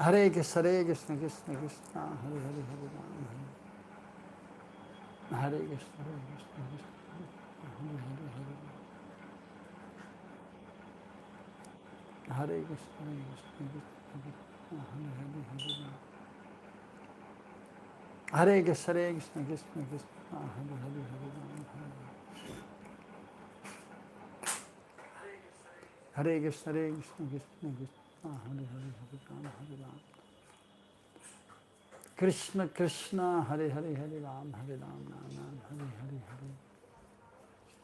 Hare Krishna, Krishna Krishna, Hare Hare, Hare Krishna, Krishna Krishna, Hare Krishna, Krishna Krishna, Hare Krishna, Krishna Krishna, Hare Hare, Hare Krishna, Krishna Krishna, Hare Hare, Hare Ram. Krishna Krishna, Hare Hare, Hare Ram, Hare Ram, Ram Ram, Hare Hare,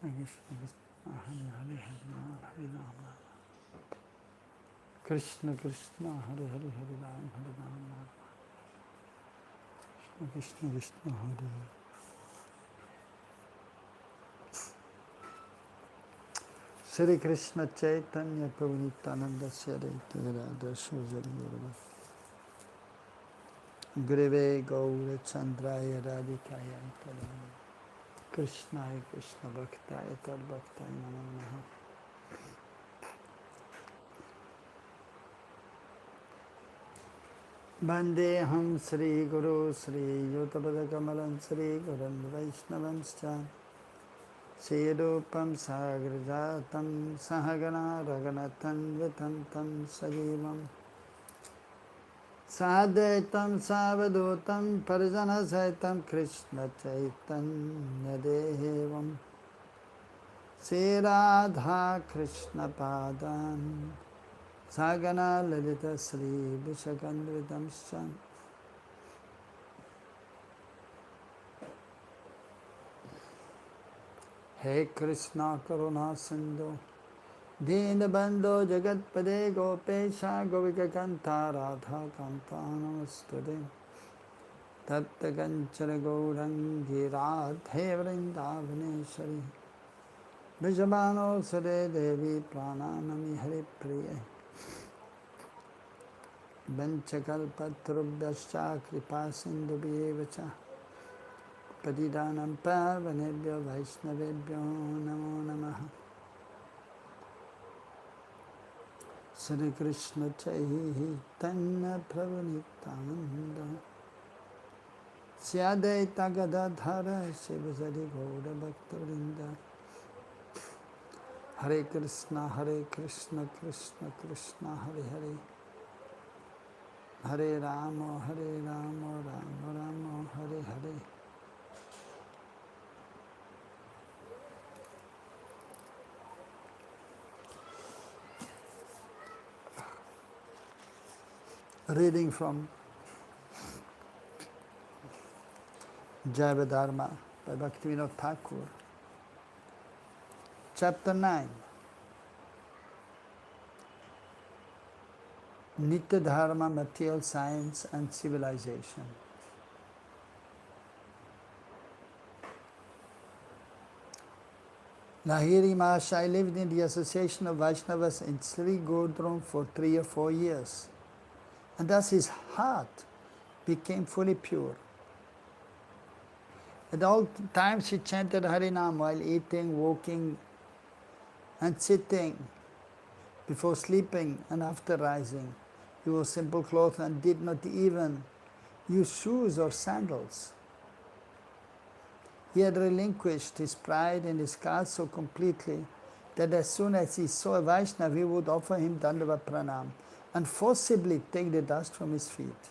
Hare Krishna Krishna, Hare Hare, Hare Ram, Hare Ram, Ram. Krishna Krishna, Hare Hare, Hare Ram, Hare Ram, Ram. Krishna Krishna, Hare Hare. Shri Krishna Chaitanya Prabhu Nityananda Shri Advaita Gadadhara Sri Gurave Gaura Chandraya Radhikaya Tadam Krishnaya Krishna Bhaktaya Tad Bhaktaya Namo Namaha. Vandeham Sri Guru Sri Yutapada Kamalam Sri Guram Vaishnavanscha Sri Rupam Sagrajatam Sahagana Raghunathan Vitantam Sajivam Sadaitam Savadutam Parijana Saitam Krishna Chaitanya Devam Sri Radha Krishna Padam Sagana Lalita Sri Vishakandritam Sham He Krishna Karuna Sindhu Dinabandho Jagatpade Gopesha Govika Kanta Radha Kanta Namastude Tatta Kanchara Gaurangi Radhe Vrindavaneshwari Vijabano Sade Devi Prananami Hari Priya Vanchakalpatrubhyascha Kripa Sindhubhyevacha Patidanam Pavanebhyo Vaishnavebhyo Namo Namaha. Sri Krishna Chaitanya Prabhu Nityananda Shri Advaita Gadadhara Shivasari Gaura Bhaktivinoda Hare Krishna Krishna Krishna Hare Hare Hare Rama Rama Rama Hare Hare. Reading from Jaiva Dharma by Bhaktivinoda Thakur, Chapter 9. Nitya Dharma, Material Science and Civilization. Lahiri Mahashai lived in the association of Vaishnavas in Sri Gurdrum for 3 or 4 years. And thus his heart became fully pure. At all times he chanted Harinam while eating, walking and sitting, before sleeping and after rising. He wore simple clothes and did not even use shoes or sandals. He had relinquished his pride and his caste so completely that as soon as he saw a Vaishnava, he would offer him Dandavat Pranam and forcibly take the dust from his feet.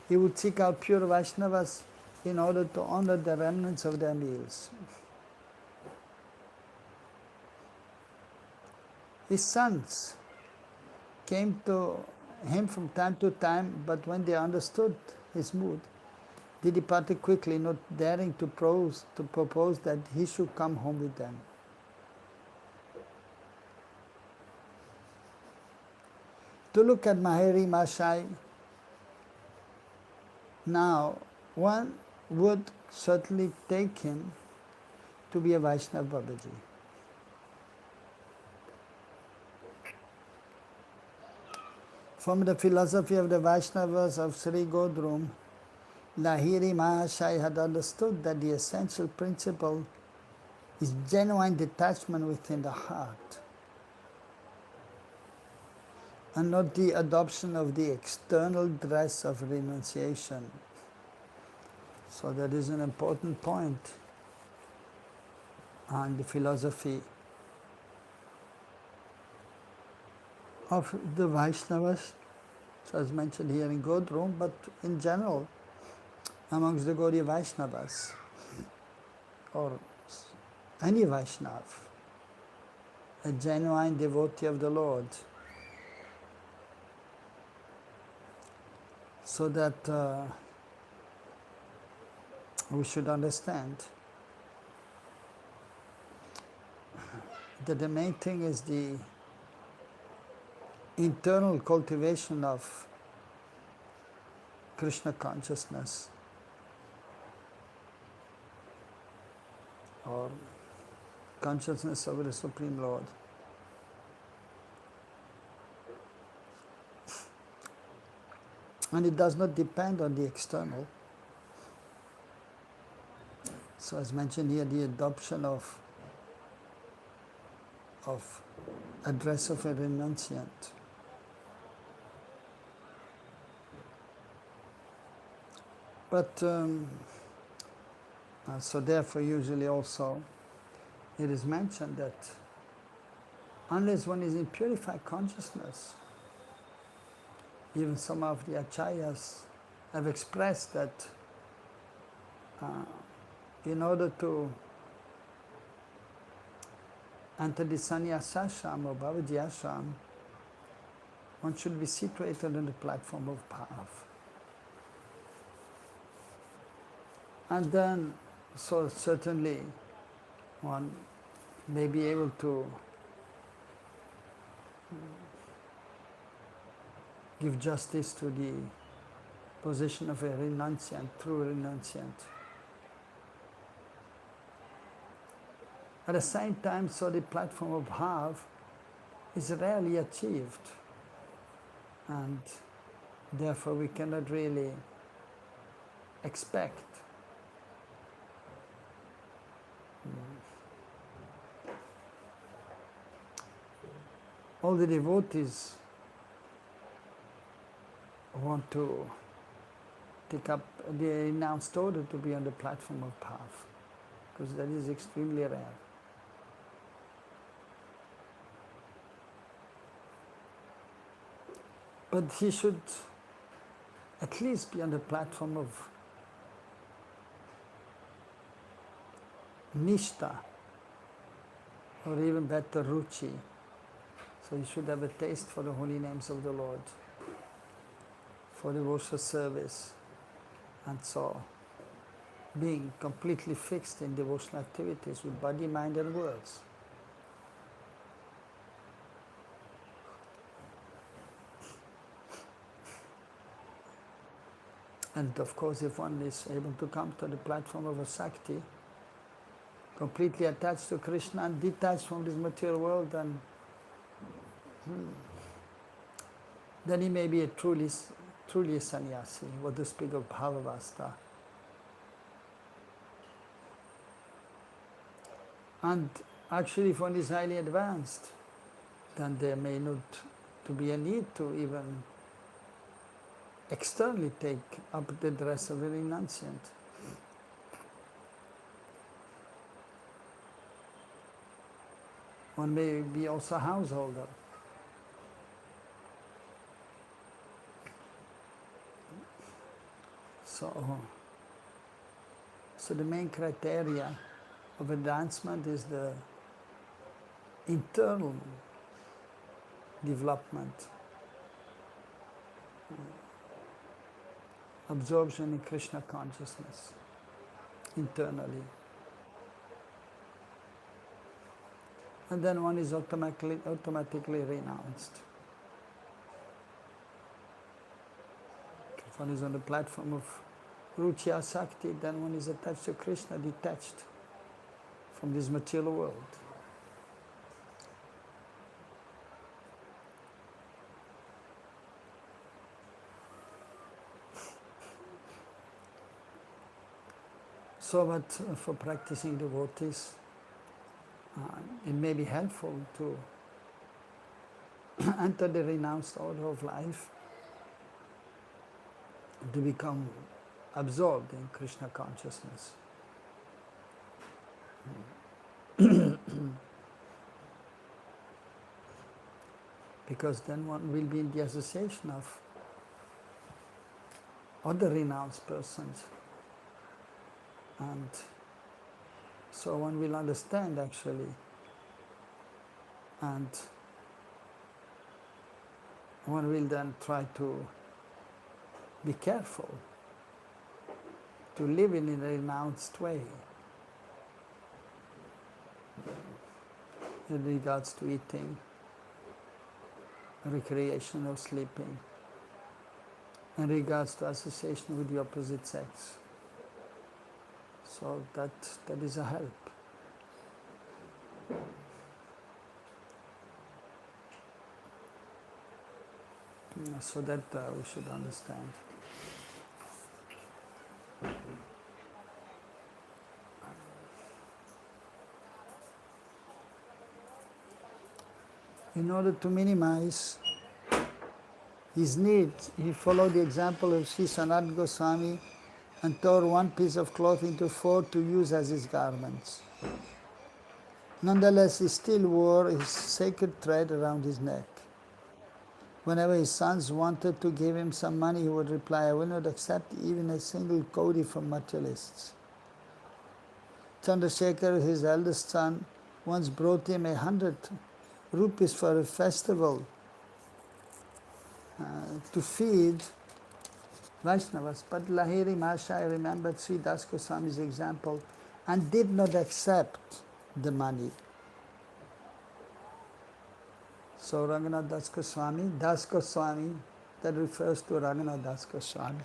He would seek out pure Vaishnavas in order to honor the remnants of their meals. His sons came to him from time to time, but when they understood his mood, they departed quickly, not daring to propose that he should come home with them. To look at Mahari Mahashai now, one would certainly take him to be a Vaishnava Babaji. From the philosophy of the Vaishnavas of Sri Godrum, Lahiri Mahashai had understood that the essential principle is genuine detachment within the heart. and not the adoption of the external dress of renunciation. So that is an important point on the philosophy of the Vaishnavas, so as mentioned here in Godrum, but in general amongst the Gaudiya Vaishnavas, or any Vaishnav, a genuine devotee of the Lord, so that we should understand that the main thing is the internal cultivation of Krishna consciousness, or consciousness of the Supreme Lord. And it does not depend on the external. So as mentioned here, the adoption of a dress of a renunciant. But so therefore usually also it is mentioned that unless one is in purified consciousness, even some of the acharyas have expressed that in order to enter the sannyasa ashram or bhavaji ashram, one should be situated on the platform of bhav. And then, so certainly one may be able to give justice to the position of a renunciant, true renunciant. At the same time, so the platform of bhav is rarely achieved, and therefore we cannot really expect all the devotees want to take up the renounced order to be on the platform of bhav, because that is extremely rare. But he should at least be on the platform of nishta, or even better, ruchi. So he should have a taste for the holy names of the Lord, for devotional service, and so being completely fixed in devotional activities with body, mind and words. And of course, if one is able to come to the platform of a Sakti, completely attached to Krishna and detached from this material world, then he may be a truly a sannyasi, what to speak of bhavavasta. And actually, if one is highly advanced, then there may not to be a need to even externally take up the dress of a renunciant. One may be also a householder. So the main criteria of advancement is the internal development, absorption in Krishna consciousness internally. And then one is automatically renounced. If one is on the platform of ruchi asakti, then one is attached to Krishna, detached from this material world. So, but for practicing devotees, it may be helpful to enter the renounced order of life, to become absorbed in Krishna consciousness. Because then one will be in the association of other renounced persons. And so one will understand actually, and one will then try to be careful to live in a renounced way in regards to eating, recreation or sleeping, in regards to association with the opposite sex. So that is a help. So that we should understand. In order to minimize his need, he followed the example of Sri Sanat Goswami and tore one piece of cloth into 4 to use as his garments. Nonetheless, he still wore his sacred thread around his neck. Whenever his sons wanted to give him some money, he would reply, "I will not accept even a single kauri from materialists." Chandrasekhar, his eldest son, once brought him 100 rupees for a festival to feed Vaishnavas. But Lahiri Mahashaya remembered Sri Das Goswami's example and did not accept the money. So Raghunath Das Goswami, that refers to Raghunath Das Goswami,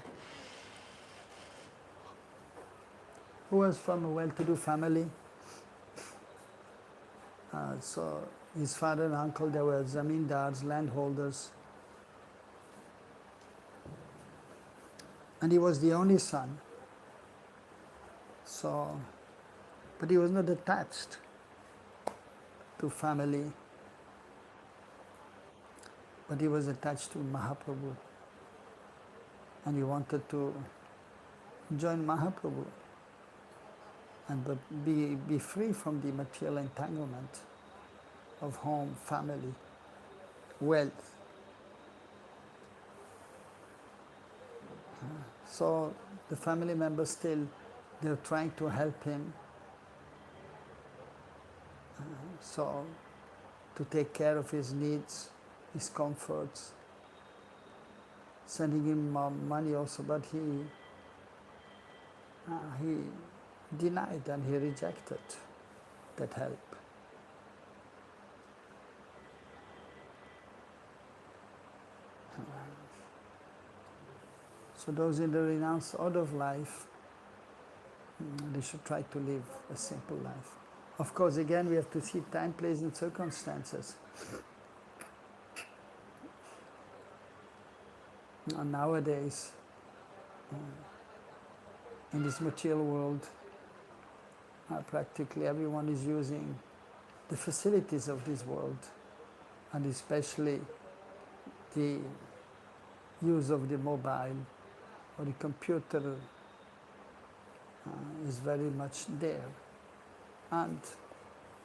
who was from a well-to-do family. So his father and uncle, they were zamindars, landholders. And he was the only son. So, but he was not attached to family, but he was attached to Mahaprabhu. And he wanted to join Mahaprabhu and but be free from the material entanglement of home, family, wealth. So the family members still, they're trying to help him. So to take care of his needs, his comforts, sending him money also, but he denied and he rejected that help. So those in the renounced order of life, they should try to live a simple life. Of course, again, we have to see time, place, and circumstances. And nowadays, in this material world, practically everyone is using the facilities of this world, and especially the use of the mobile or the computer is very much there. And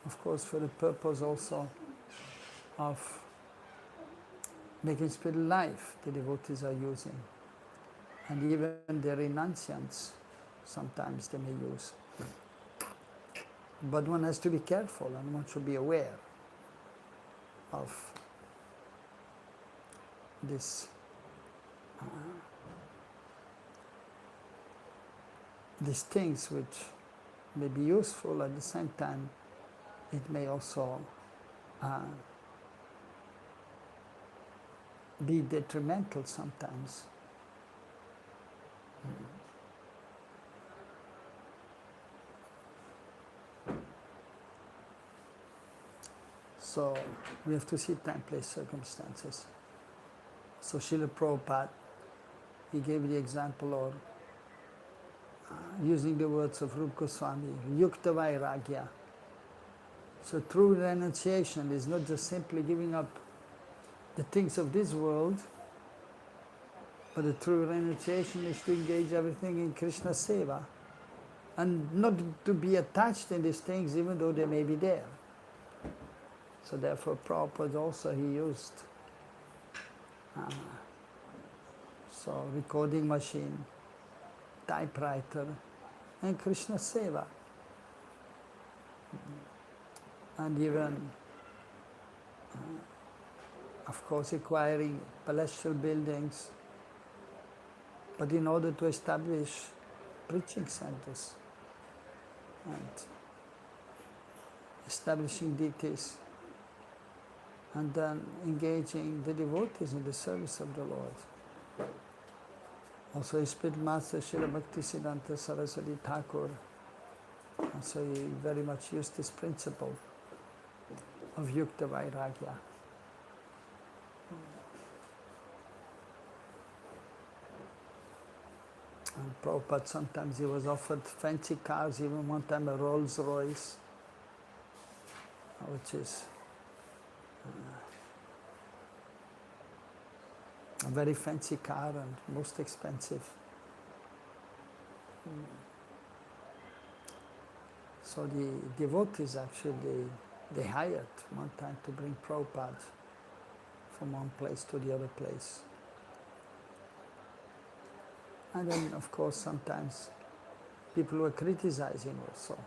of course for the purpose also of making spiritual life, the devotees are using. And even the renunciants, sometimes they may use. But one has to be careful and one should be aware of this these things which may be useful, at the same time it may also be detrimental sometimes. So we have to see time, place, circumstances. So Srila Prabhupada, he gave the example of using the words of Rupa Goswami, Yukta Vairagya. So true renunciation is not just simply giving up the things of this world, but the true renunciation is to engage everything in Krishna Seva and not to be attached in these things even though they may be there. So therefore Prabhupada also he used so recording machine, typewriter and Krishna Seva. And even of course acquiring palatial buildings, but in order to establish preaching centers and establishing deities and then engaging the devotees in the service of the Lord. Also his spiritual master Srila Bhaktisiddhanta Saraswati Thakur, and so he very much used this principle of Yukta Vairagya. And Prabhupada, sometimes he was offered fancy cars, even one time a Rolls Royce, which is a very fancy car and most expensive. So the devotees actually, they hired one time to bring Prabhupada from one place to the other place. And then, of course, sometimes people were criticizing also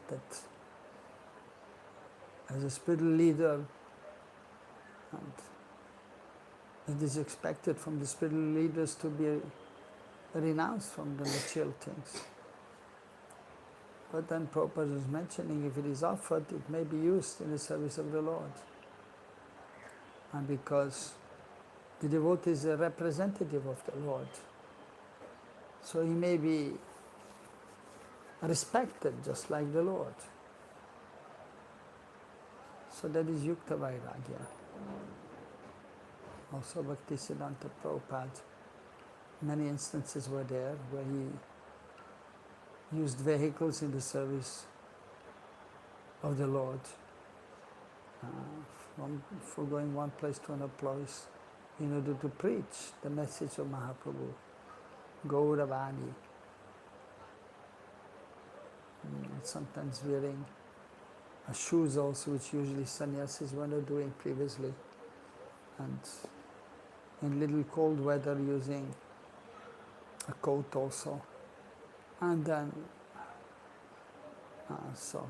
that as a spiritual leader, and it is expected from the spiritual leaders to be renounced from the material things. But then Prabhupada was mentioning if it is offered, it may be used in the service of the Lord. And because the devotee is a representative of the Lord, so he may be respected just like the Lord. So that is Yukta Vairagya. Also Bhaktisiddhanta Prabhupada, many instances were there where he used vehicles in the service of the Lord, for going one place to another place in order to preach the message of Mahaprabhu, Gauravani. Sometimes wearing shoes also, which usually sannyasis were not doing previously, and in little cold weather using a coat also. And then, so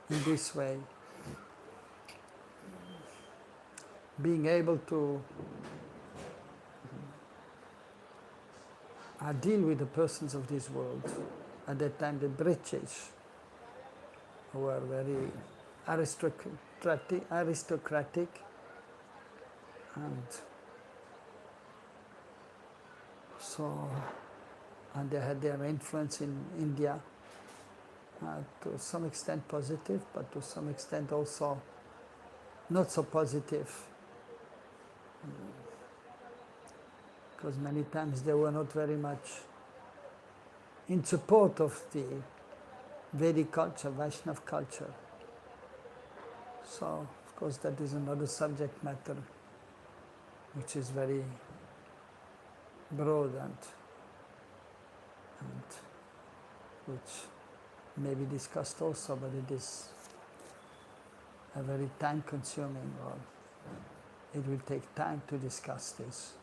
in this way, being able to deal with the persons of this world. At that time, the British were very aristocratic, and so, and they had their influence in India, to some extent positive, but to some extent also not so positive, because many times they were not very much in support of the Vedic culture, Vaishnava culture. So, of course, that is another subject matter which is very broad and which may be discussed also, but it is a very time-consuming, or it will take time to discuss this.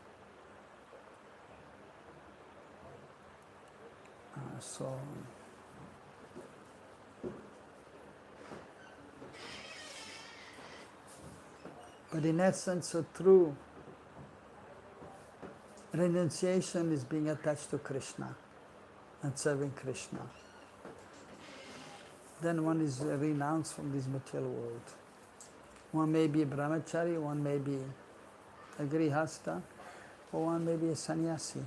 But in essence, a true renunciation is being attached to Krishna and serving Krishna. Then one is renounced from this material world. One may be a brahmachari, one may be a grihastha, or one may be a sannyasi.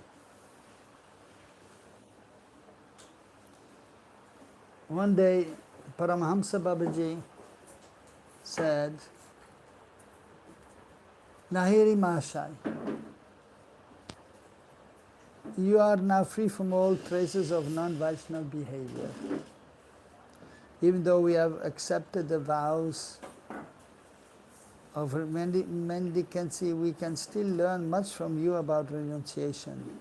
One day, Paramahamsa Babaji said, Lahiri Mahashai, you are now free from all traces of non-Vaishnava behavior. even though we have accepted the vows of mendicancy, we can still learn much from you about renunciation.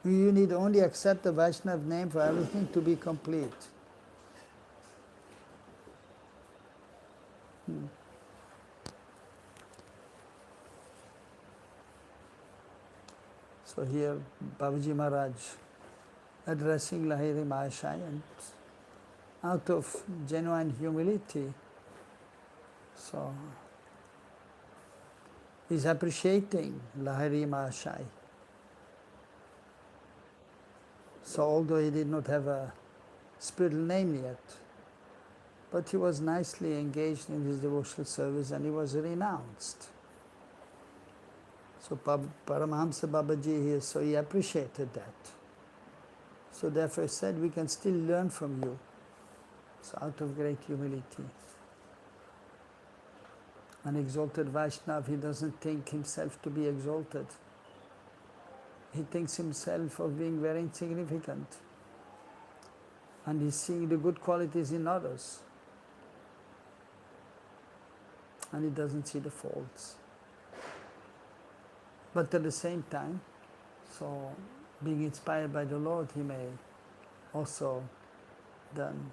You need only accept the Vaishnava name for everything to be complete. So here Babaji Maharaj addressing Lahiri Mahashaya, and out of genuine humility, so he's appreciating Lahiri Mahashaya. So although he did not have a spiritual name yet, but he was nicely engaged in his devotional service and he was renounced. So Paramahamsa Babaji here, so he appreciated that. So therefore he said, we can still learn from you. So out of great humility. An exalted Vaishnava, he doesn't think himself to be exalted. He thinks himself of being very insignificant. And he's seeing the good qualities in others. And he doesn't see the faults. But at the same time, so being inspired by the Lord, he may also then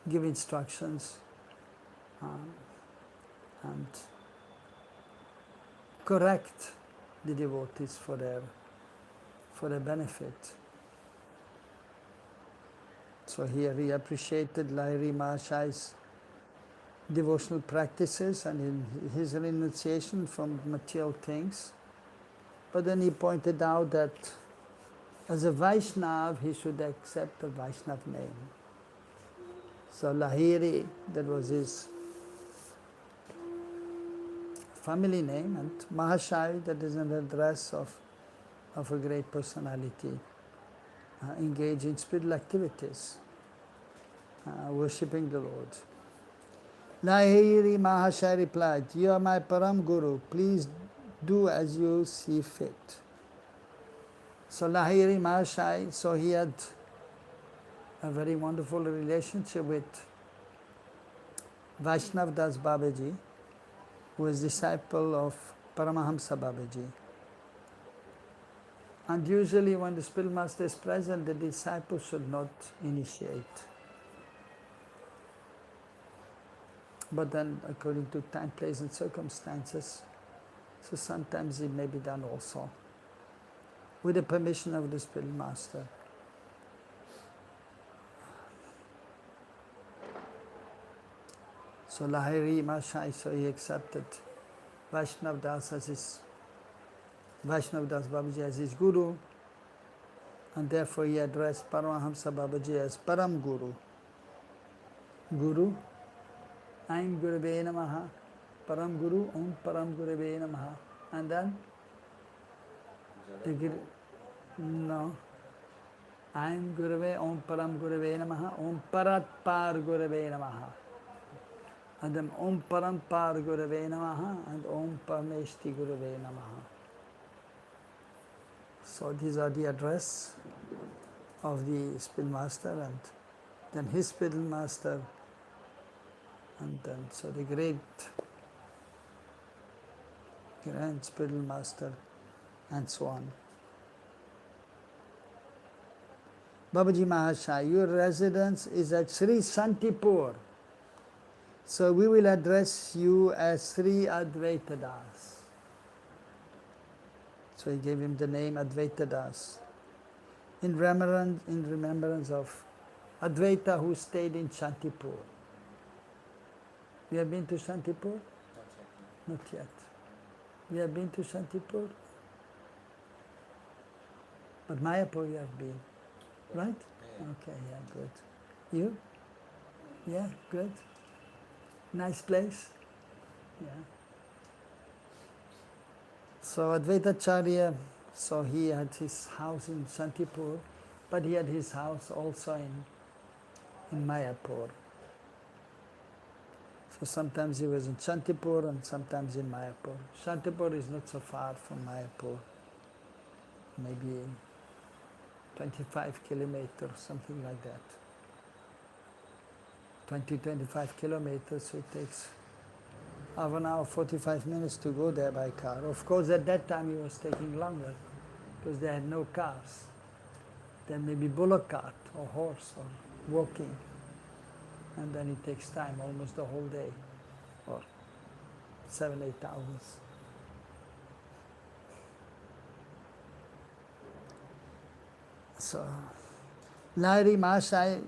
give instructions and correct the devotees for their benefit. So here he appreciated Lahiri Mahashaya's devotional practices and in his renunciation from material things. But then he pointed out that as a Vaishnava, he should accept the Vaishnava name. So Lahiri, that was his family name, and Mahashaya, that is an address of a great personality, engaged in spiritual activities, worshipping the Lord. Lahiri Mahashaya replied, you are my Param Guru, please do as you see fit. So Lahiri Mahashaya, so he had a very wonderful relationship with Vaishnav Das Babaji, who is disciple of Paramahamsa Babaji. And usually when the spiritual master is present, the disciple should not initiate. But then according to time, place and circumstances, so sometimes it may be done also, with the permission of the spiritual master. So Lahiri Mahashaya, so he accepted Vaishnav Das Babaji as his guru, and therefore he addressed Paramahamsa Babaji as Param Guru. Guru, Aim Gurave Namaha, Param Guru, Om Param Gurave Namaha. And then, no, Aim Gurave, Om Param Gurave Namaha, Om Parat Par Gurave Namaha. And then Om Param Par Gurave Namaha and Om Parameshti Gurave Namaha. So these are the address of the spiritual master, and then his spiritual master, and then so the great grand spiritual master, and so on. Babaji Mahashaya, your residence is at Sri Santipur. So we will address you as Sri Advaita Das. So he gave him the name Advaita Das, in remembrance of Advaita, who stayed in Shantipur. You have been to Shantipur? Not yet. You have been to Shantipur? But Mayapur you have been, right? Okay, yeah, good. You? Yeah, good. Nice place? Yeah. So Advaitacharya, so he had his house in Shantipur, but he had his house also in Mayapur. So sometimes he was in Shantipur and sometimes in Mayapur. Shantipur is not so far from Mayapur, maybe 25 kilometers, something like that. 20-25 kilometers, so it takes half an hour, 45 minutes to go there by car. Of course, at that time it was taking longer because they had no cars. Then maybe bullock cart or horse or walking. And then it takes time, almost the whole day, or 7-8 hours. So, Lahiri Mahashai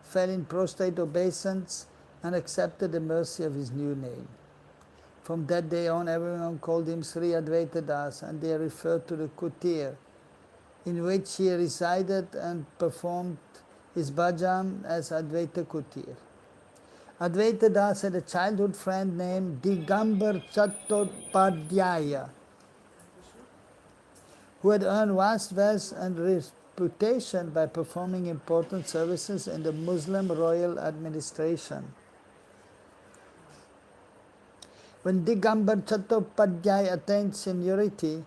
fell in prostrate obeisance and accepted the mercy of his new name. From that day on, everyone called him Sri Advaita Das, and they referred to the kutir in which he resided and performed his bhajan as Advaita Kutir. Advaita Das had a childhood friend named Digambar Chattopadhyaya, who had earned vast wealth and reputation by performing important services in the Muslim royal administration. When Digambar Chattopadhyaya attained seniority,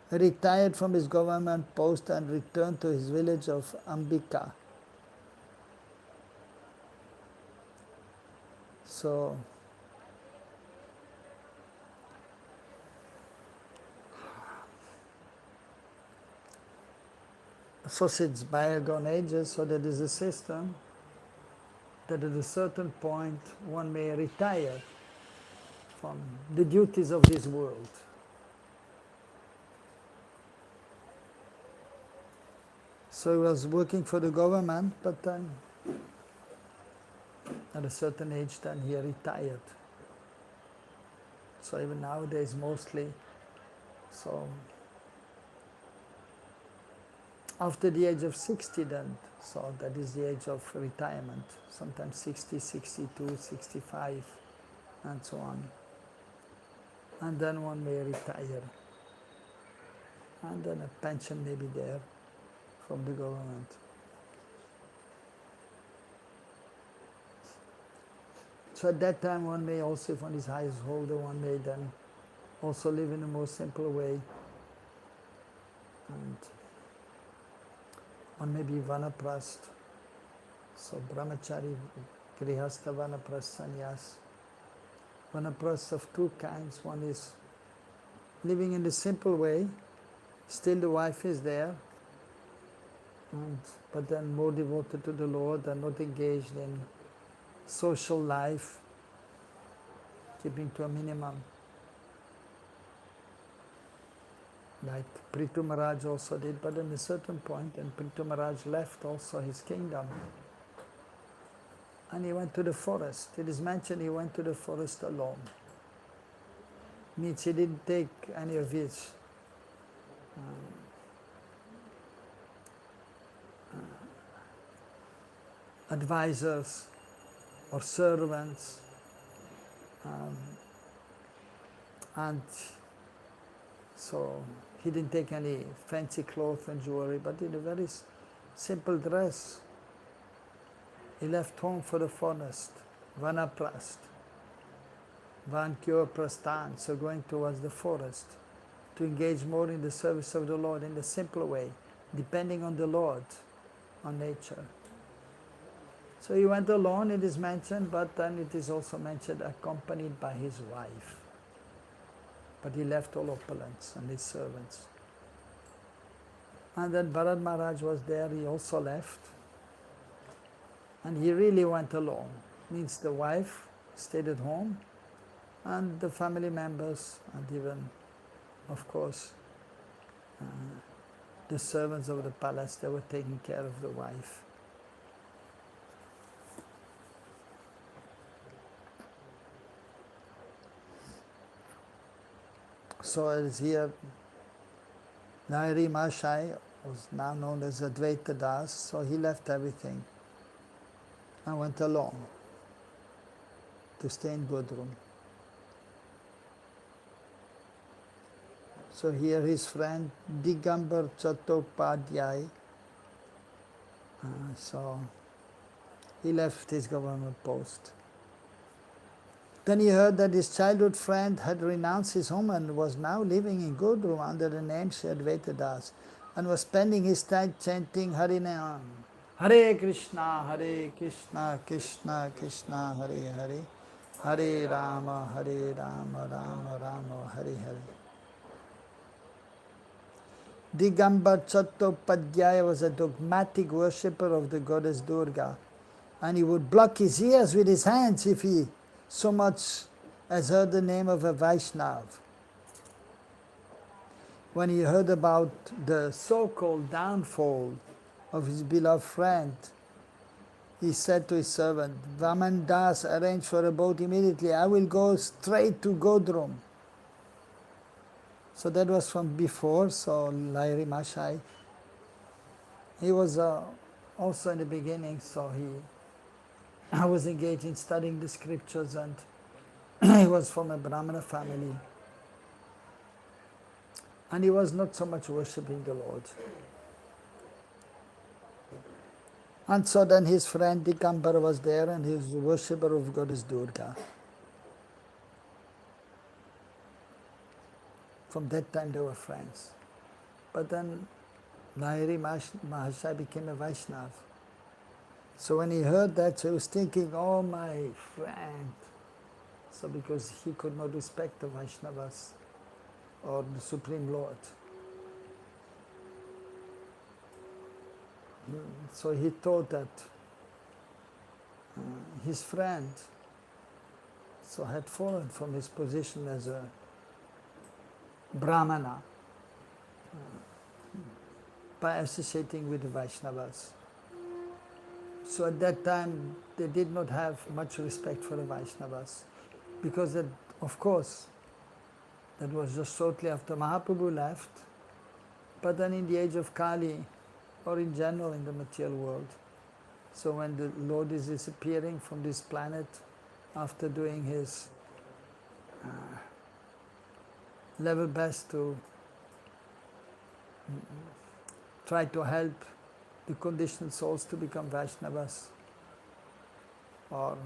he retired from his government post and returned to his village of Ambika. So, since bygone ages, so that is a system that at a certain point one may retire from the duties of this world. So he was working for the government, but then at a certain age then he retired. So even nowadays mostly, so after the age of 60 then, so that is the age of retirement, sometimes 60, 62, 65 and so on. And then one may retire. And then a pension may be there from the government. So at that time one may also, if one is householder, one may then also live in a more simple way. And one may be vanaprast, so brahmachari, grihastha, vanaprast, sannyas. Vanaprasts of two kinds. One is living in the simple way, still the wife is there, but then more devoted to the Lord and not engaged in social life, keeping to a minimum. Like Prithu Maharaj also did, but at a certain point, and Prithu Maharaj left also his kingdom. And he went to the forest. It is mentioned he went to the forest alone. Means he didn't take any of his advisors or servants, and so he didn't take any fancy clothes and jewelry, but in a very simple dress. He left home for the forest, vanaprast, vankyo prastan, so going towards the forest, to engage more in the service of the Lord in the simple way, depending on the Lord, on nature. So he went alone, it is mentioned, but then it is also mentioned accompanied by his wife. But he left all opulence and his servants. And then Bharat Maharaj was there, he also left. And he really went alone. Means the wife stayed at home, and the family members, and even, of course, the servants of the palace, they were taking care of the wife. So as here, Lahiri Mahashai was now known as Advaita Das, so he left everything and went alone to stay in Godrum. So here his friend Digambar Chattopadhyaya, so he left his government post. Then he heard that his childhood friend had renounced his home and was now living in Godrum under the name Sri Advaita Das. and was spending his time chanting Harinam. Hare Krishna, Krishna Krishna, Hare Hare, Hare Rama, Rama Rama, Hare Hare. Digambar Chattopadhyaya was a dogmatic worshipper of the goddess Durga, and he would block his ears with his hands if he so much as heard the name of a Vaishnav. When he heard about the so-called downfall of his beloved friend, he said to his servant, Vaman Das, arrange for a boat immediately. I will go straight to Godrum. So that was from before, so Lahiri Mashai. He was also in the beginning, so I was engaged in studying the scriptures, and he was from a Brahmana family. And he was not so much worshipping the Lord. And so then his friend Digambar was there, and he was a worshipper of goddess Durga. From that time they were friends. But then Lahiri Mahashai became a Vaishnav. So when he heard that, so he was thinking, oh my friend. So because he could not respect the Vaishnavas or the Supreme Lord. So he thought that his friend so had fallen from his position as a Brahmana by associating with the Vaishnavas. So at that time they did not have much respect for the Vaishnavas, because that, of course, that was just shortly after Mahaprabhu left, but then in the age of Kali, or in general in the material world. So when the Lord is disappearing from this planet after doing his level best to try to help the conditioned souls to become Vaishnavas, or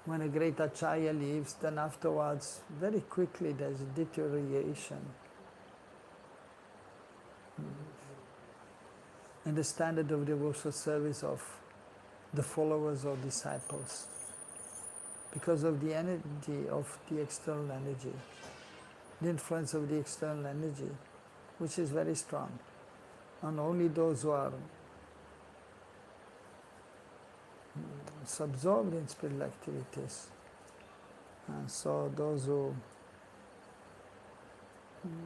when a great Acharya leaves, then afterwards very quickly there's a deterioration in the standard of devotional service of the followers or disciples, because of the energy of the external energy, the influence of the external energy, which is very strong. And only those who are absorbed in spiritual activities, and so those who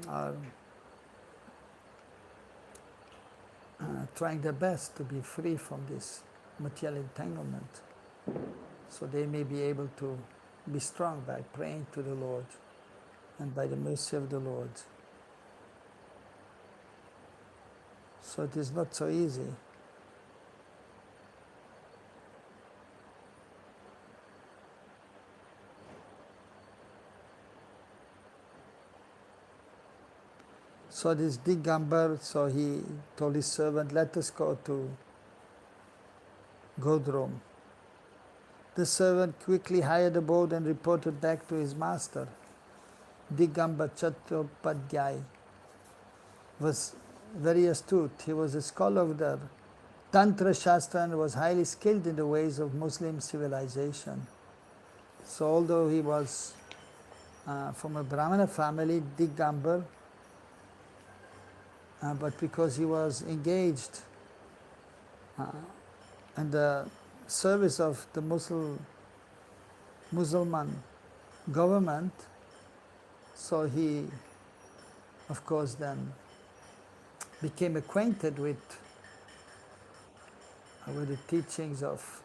are trying their best to be free from this material entanglement, so they may be able to be strong by praying to the Lord and by the mercy of the Lord. So it is not so easy. So this Digambar, so he told his servant, let us go to Godrum. The servant quickly hired a boat and reported back to his master. Digambar Chattopadhyay was very astute. He was a scholar of the Tantra Shastra and was highly skilled in the ways of Muslim civilization. So although he was from a Brahmana family, Digambar, but because he was engaged in the service of the Muslim government, so he, of course, then became acquainted with the teachings of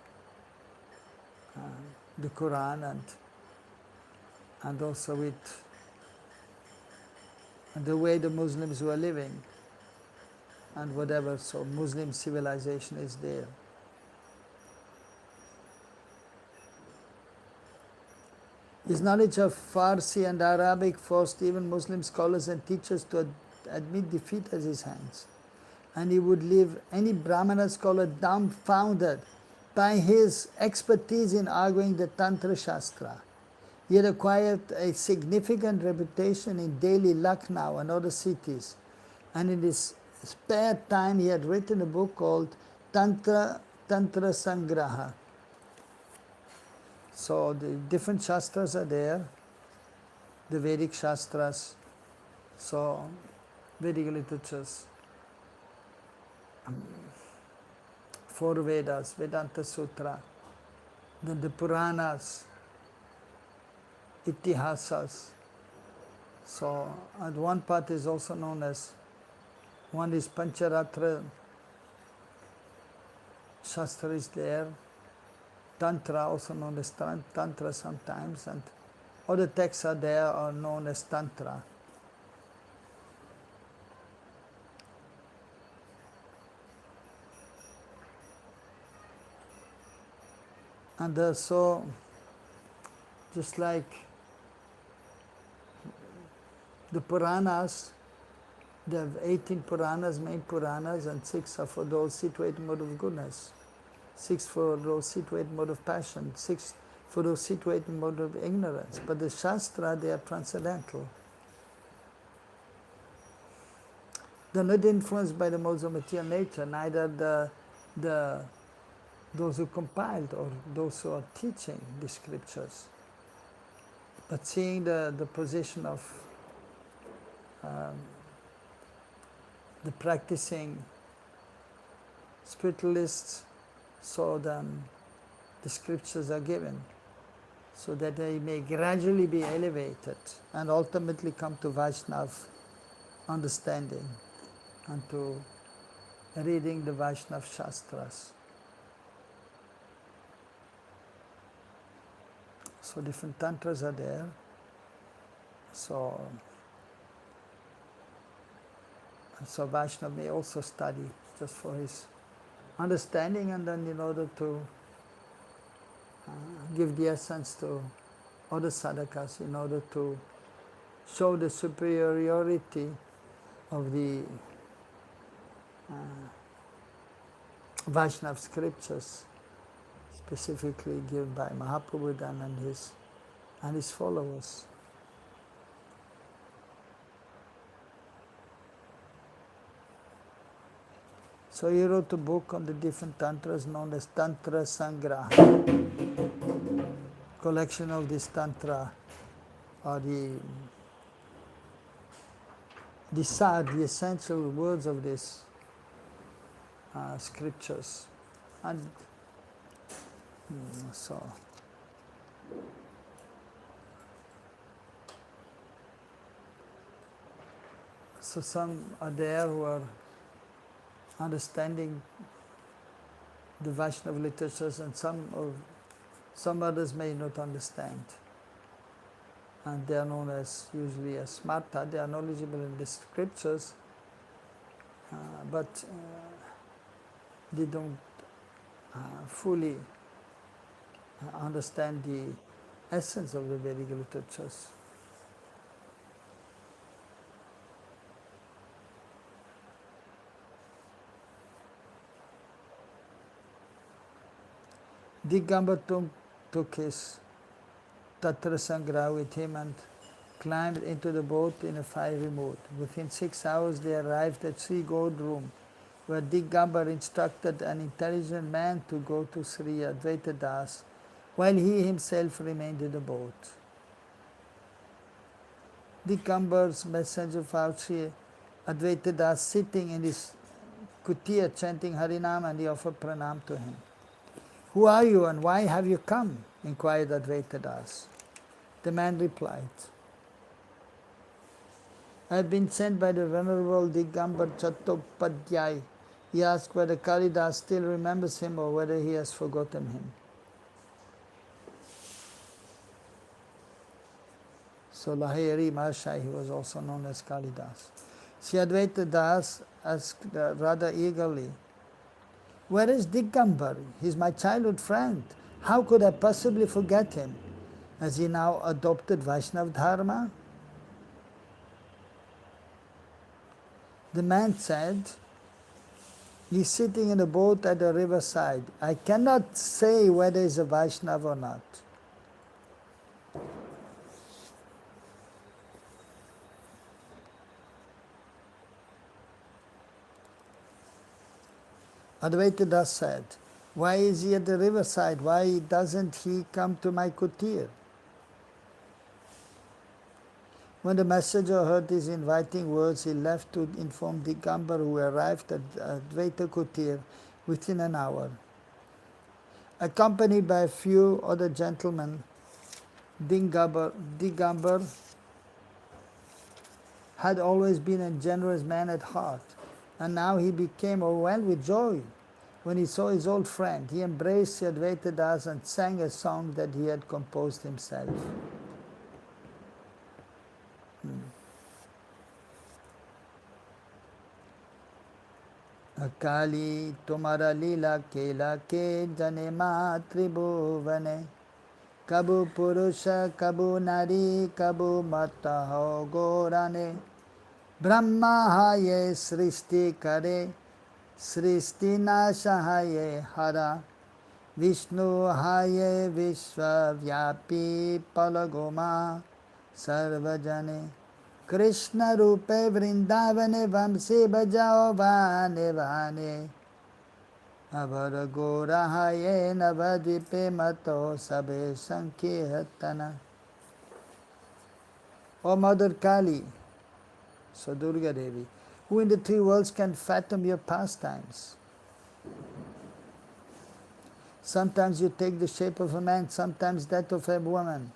the Quran and also with the way the Muslims were living and whatever, so Muslim civilization is there. His knowledge of Farsi and Arabic forced even Muslim scholars and teachers to admit defeat at his hands. And he would leave any Brahmana scholar dumbfounded by his expertise in arguing the Tantra Shastra. He had acquired a significant reputation in Delhi, Lucknow and other cities, and in his spare time, he had written a book called Tantra Sangraha. So the different Shastras are there, the Vedic Shastras, so Vedic literatures, 4 Vedas, Vedanta Sutra, then the Puranas, Itihasas. So, and one part is also known as, one is Pancharatra Shastra is there, Tantra also known as Tantra sometimes, and other texts are there are known as Tantra. And so, just like the Puranas, there are 18 Puranas, main Puranas, and 6 are for those situated in mode of goodness, 6 for those situated in mode of passion, 6 for those situated in mode of ignorance. But the Shastra, they are transcendental. They're not influenced by the modes of material nature, neither those who compiled or those who are teaching the scriptures, but seeing the position of the practicing spiritualists, so then the scriptures are given, so that they may gradually be elevated and ultimately come to Vaishnava understanding and to reading the Vaishnava Shastras. So different tantras are there. So Vaishnava may also study just for his understanding, and then in order to give the essence to other sadhakas, in order to show the superiority of the Vaishnava scriptures, specifically given by Mahaprabhu and his followers. So he wrote a book on the different tantras known as Tantra Sangraha, collection of this tantra, or the sar, the essential words of these scriptures. And so some are there who are understanding the Vaishnava literatures, and some others may not understand. And they are known as usually as smarta. They are knowledgeable in the scriptures, but they don't fully understand the essence of the Vedic literatures. Digambar took his Tatra Sangraha with him and climbed into the boat in a fiery mood. Within 6 hours they arrived at Sri Gold Room, where Digambar instructed an intelligent man to go to Sri Advaita Das, while he himself remained in the boat. Digambar's messenger found Sri Advaita Das sitting in his kutir chanting Harinam, and he offered pranam to him. "Who are you and why have you come?" inquired Advaita Das. The man replied, "I have been sent by the Venerable Digambar Chattopadhyay." He asked whether Kalidas still remembers him or whether he has forgotten him. So Lahiri Mahashai, he was also known as Kalidas. Sri Advaita Das asked rather eagerly, "Where is Digambar? He's my childhood friend. How could I possibly forget him? Has he now adopted Vaishnava Dharma?" The man said, "He's sitting in a boat at the riverside. I cannot say whether he's a Vaishnava or not." Advaita Das said, why is he at the riverside? Why doesn't he come to my kutir? When the messenger heard these inviting words, he left to inform Digambar, who arrived at Advaita kutir within an hour. Accompanied by a few other gentlemen, Digambar had always been a generous man at heart, and now he became overwhelmed with joy when he saw his old friend. He embraced Advaita Das and sang a song that he had composed himself. Akali tumara lila kela ke jane ma tribhuvane kabu purusha kabu nari kabu mata ho gorane Brahma haye srishti kare srishti nashahaye hara Vishnu haye vishwa vyapi palagoma sarvajane Krishna rupe vrindavane vamse bajao vane vane Avara gora haye navadvipe mato sabe sankirtana. O Mother Kali, so Durga Devi, who in the three worlds can fathom your pastimes? Sometimes you take the shape of a man, sometimes that of a woman,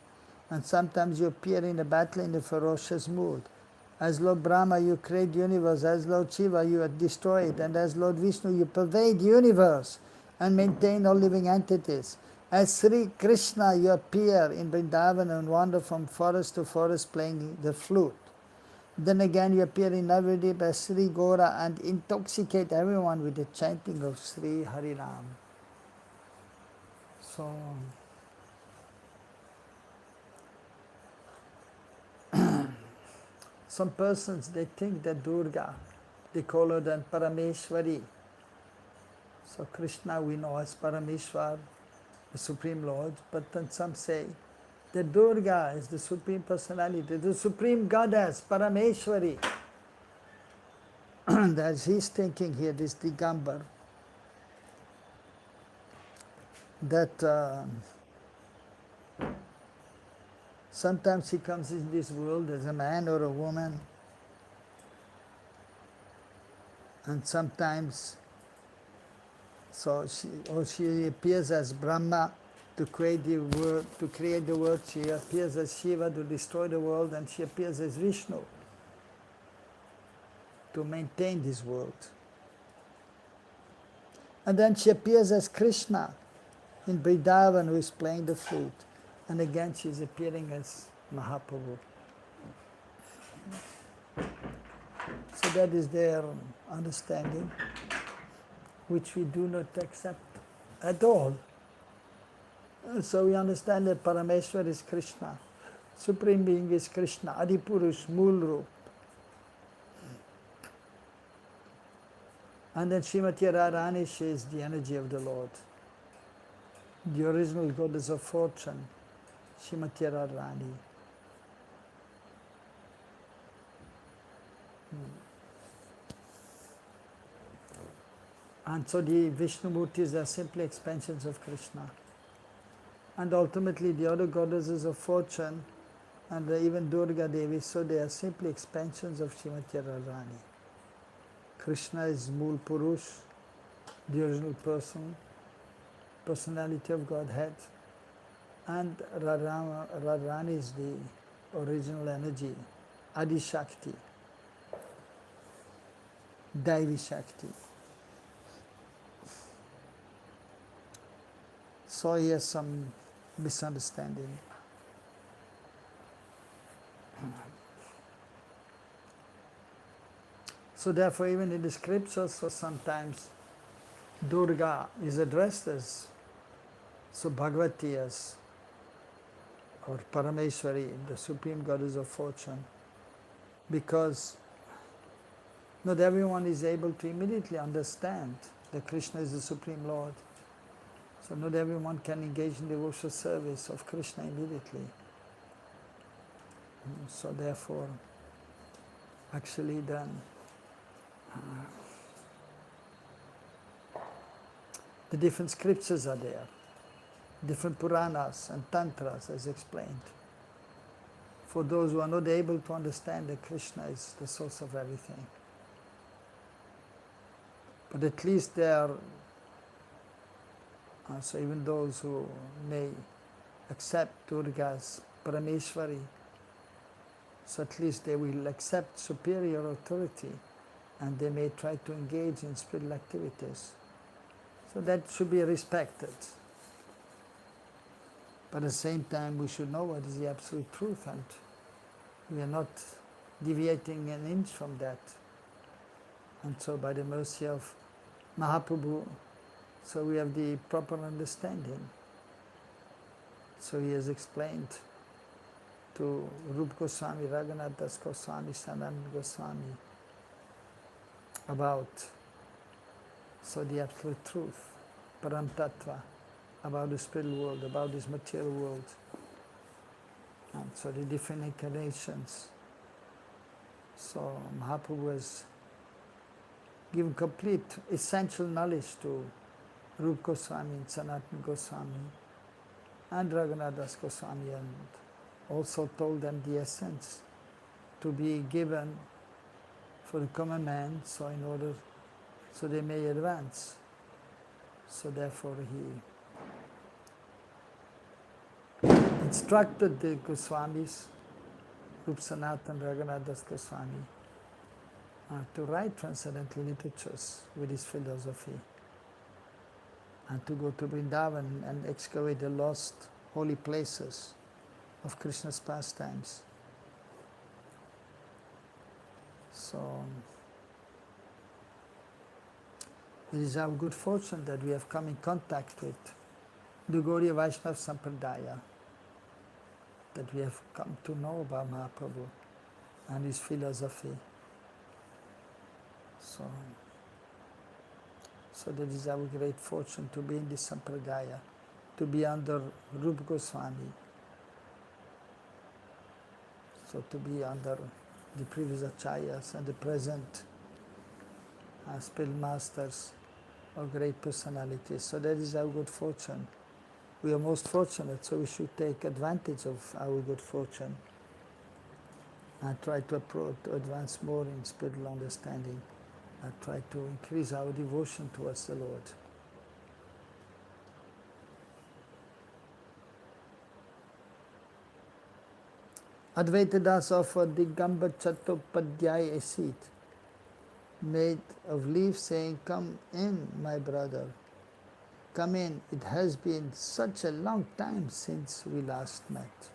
and sometimes you appear in a battle in a ferocious mood. As Lord Brahma, you create the universe. As Lord Shiva, you destroy it. And as Lord Vishnu, you pervade the universe and maintain all living entities. As Sri Krishna, you appear in Vrindavan and wander from forest to forest playing the flute. Then again you appear in Navadip as Sri Gora and intoxicate everyone with the chanting of Sri Harinam. So, some persons, they think that Durga, they call her then Parameshwari. So Krishna we know as Parameshwar, the Supreme Lord, but then some say that Durga is the Supreme Personality, the Supreme Goddess, Parameshwari. As he's thinking here, this Digambar, that sometimes he comes in this world as a man or a woman, and sometimes she appears as Brahma to create the world, she appears as Shiva to destroy the world, and she appears as Vishnu to maintain this world. And then she appears as Krishna in Vrindavan, who is playing the flute. And again she is appearing as Mahaprabhu. So that is their understanding, which we do not accept at all. So we understand that Parameshwar is Krishna, Supreme Being is Krishna, Adipurush, Mool Roop. And then Srimati Radharani, she is the energy of the Lord, the original goddess of fortune, Srimati Radharani. And so the Vishnu Murtis are simply expansions of Krishna. And ultimately the other goddesses of fortune and even Durga Devi, so they are simply expansions of Srimati Radharani. Krishna is Mool Purush, the original person, personality of Godhead, and Radharani is the original energy, Adi Shakti, Daivi Shakti. So here's some misunderstanding. So therefore even in the scriptures, so sometimes Durga is addressed as, so Bhagavati as, or Parameshwari, the Supreme Goddess of Fortune, because not everyone is able to immediately understand that Krishna is the Supreme Lord. So not everyone can engage in devotional service of Krishna immediately. So therefore, actually then, The different scriptures are there, different Puranas and Tantras as explained. For those who are not able to understand that Krishna is the source of everything. But at least there are, so even those who may accept Durga as Parameshwari, so at least they will accept superior authority and they may try to engage in spiritual activities. So that should be respected. But at the same time, we should know what is the absolute truth, and we are not deviating an inch from that. And so by the mercy of Mahaprabhu, so we have the proper understanding. So he has explained to Rupa Goswami, Raghunath Das Goswami, Sanatana Goswami about the absolute truth, Param Tattva, about the spiritual world, about this material world, and so the different incarnations. So Mahaprabhu has given complete essential knowledge to Rupa Goswami and Sanatana Goswami and Raghunath Das Goswami, and also told them the essence to be given for the common man, so in order so they may advance. So therefore he instructed the Goswamis, Rupa Sanatana, Raghunath Das Goswami, to write transcendental literatures with his philosophy, and to go to Vrindavan and excavate the lost holy places of Krishna's pastimes. So it is our good fortune that we have come in contact with the Gaudiya Vaishnava Sampradaya, that we have come to know about Mahaprabhu and his philosophy. So that is our great fortune to be in this Sampradaya, to be under Rupa Goswami, so to be under the previous acharyas and the present spiritual masters or great personalities. So that is our good fortune. We are most fortunate, so we should take advantage of our good fortune and try to advance more in spiritual understanding and try to increase our devotion towards the Lord. Advaita Das offered the Gamba Chattopadhyaya a seat made of leaves, saying, "Come in, my brother, come in. It has been such a long time since we last met."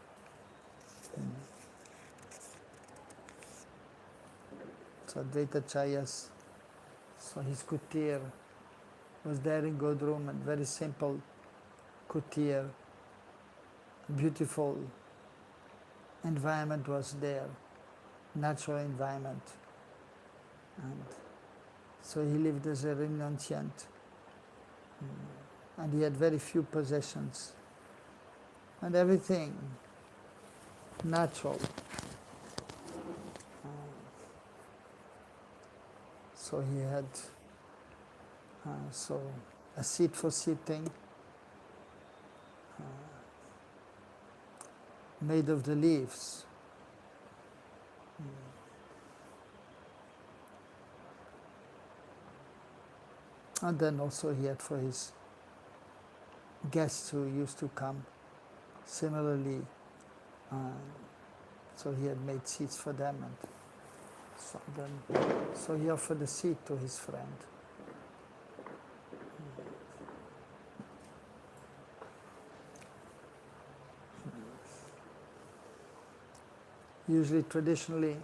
So Advaita Charyas, so his kutir was there in Godrum, and very simple kutir, beautiful environment was there, natural environment. And so he lived as a renunciant, and he had very few possessions, and everything natural. So he had a seat for sitting, made of the leaves. And then also he had for his guests who used to come, similarly, so he had made seats for them, and so he offered a seat to his friend. Usually, traditionally,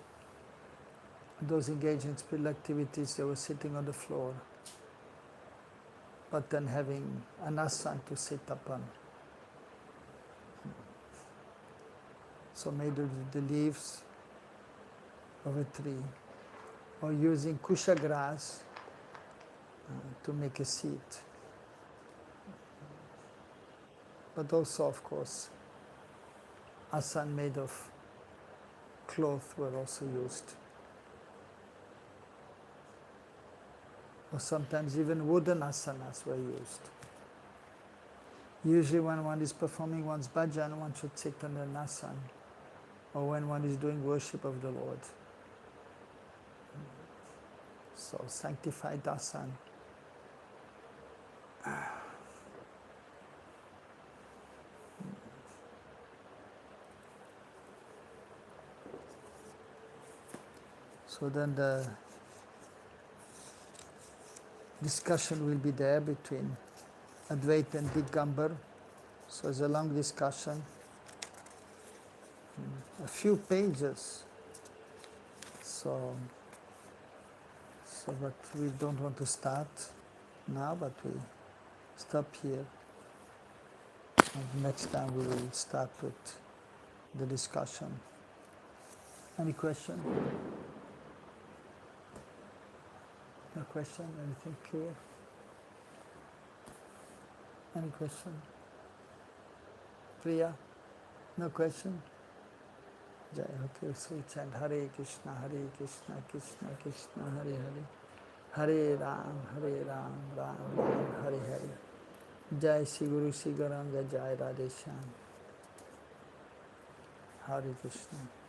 those engaged in spiritual activities, they were sitting on the floor, but then having an asana to sit upon. So made of the leaves of a tree, or using kusha grass to make a seat. But also, of course, asana made of cloth were also used. Or sometimes even wooden asanas were used. Usually when one is performing one's bhajan, one should sit under an asana, or when one is doing worship of the Lord. So sanctified asana. So then the discussion will be there between Advaita and Digambar. So it's a long discussion, a few pages. So but we don't want to start now, but we stop here. And next time we will start with the discussion. Any question? No question? Anything clear? Any question? Priya? No question? Jai, okay, so we chant Hare Krishna, Krishna Krishna, Hare Hare. Hare Ram, Ram Ram, Hare Hare. Jai Shri Guru Shri Gauranga, Jai Radhe Shyam. Hare Krishna.